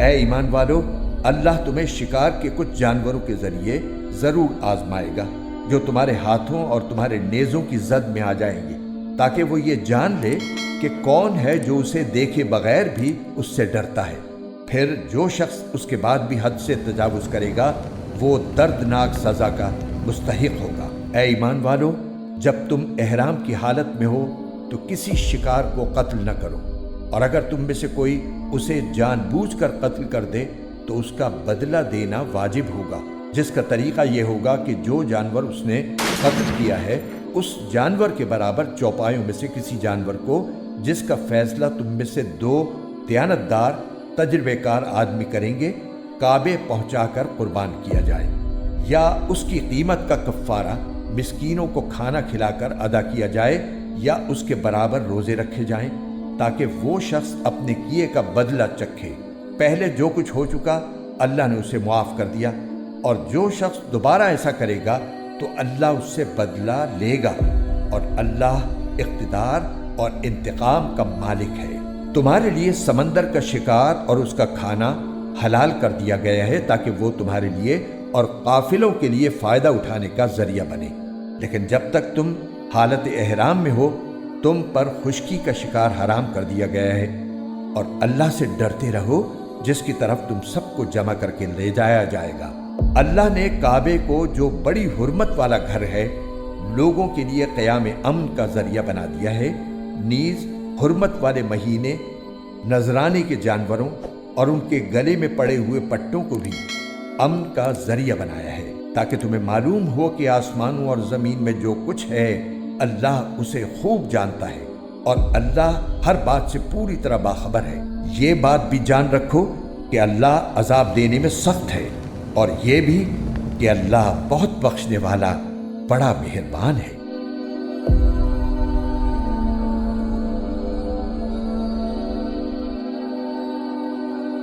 اے ایمان والو، اللہ تمہیں شکار کے کچھ جانوروں کے ذریعے ضرور آزمائے گا جو تمہارے ہاتھوں اور تمہارے نیزوں کی زد میں آ جائیں گے، تاکہ وہ یہ جان لے کہ کون ہے جو اسے دیکھے بغیر بھی اس سے ڈرتا ہے۔ پھر جو شخص اس کے بعد بھی حد سے تجاوز کرے گا وہ دردناک سزا کا مستحق ہوگا۔ اے ایمان والو، جب تم احرام کی حالت میں ہو تو کسی شکار کو قتل نہ کرو، اور اگر تم میں سے کوئی اسے جان بوجھ کر قتل کر دے تو اس کا بدلہ دینا واجب ہوگا، جس کا طریقہ یہ ہوگا کہ جو جانور اس نے قتل کیا ہے اس جانور کے برابر چوپایوں میں سے کسی جانور کو، جس کا فیصلہ تم میں سے 2 دیانتدار تجربے کار آدمی کریں گے، کعبے پہنچا کر قربان کیا جائے، یا اس کی قیمت کا کفارہ مسکینوں کو کھانا کھلا کر ادا کیا جائے، یا اس کے برابر روزے رکھے جائیں، تاکہ وہ شخص اپنے کیے کا بدلہ چکھے۔ پہلے جو کچھ ہو چکا اللہ نے اسے معاف کر دیا، اور جو شخص دوبارہ ایسا کرے گا تو اللہ اس سے بدلہ لے گا، اور اللہ اقتدار اور انتقام کا مالک ہے۔ تمہارے لیے سمندر کا شکار اور اس کا کھانا حلال کر دیا گیا ہے تاکہ وہ تمہارے لیے اور قافلوں کے لیے فائدہ اٹھانے کا ذریعہ بنے، لیکن جب تک تم حالت احرام میں ہو تم پر خشکی کا شکار حرام کر دیا گیا ہے، اور اللہ سے ڈرتے رہو جس کی طرف تم سب کو جمع کر کے لے جایا جائے گا۔ اللہ نے کعبے کو، جو بڑی حرمت والا گھر ہے، لوگوں کے لیے قیام امن کا ذریعہ بنا دیا ہے، نیز حرمت والے مہینے، نذرانے کے جانوروں اور ان کے گلے میں پڑے ہوئے پٹوں کو بھی امن کا ذریعہ بنایا ہے، تاکہ تمہیں معلوم ہو کہ آسمانوں اور زمین میں جو کچھ ہے اللہ اسے خوب جانتا ہے، اور اللہ ہر بات سے پوری طرح باخبر ہے۔ یہ بات بھی جان رکھو کہ اللہ عذاب دینے میں سخت ہے، اور یہ بھی کہ اللہ بہت بخشنے والا، بڑا مہربان ہے۔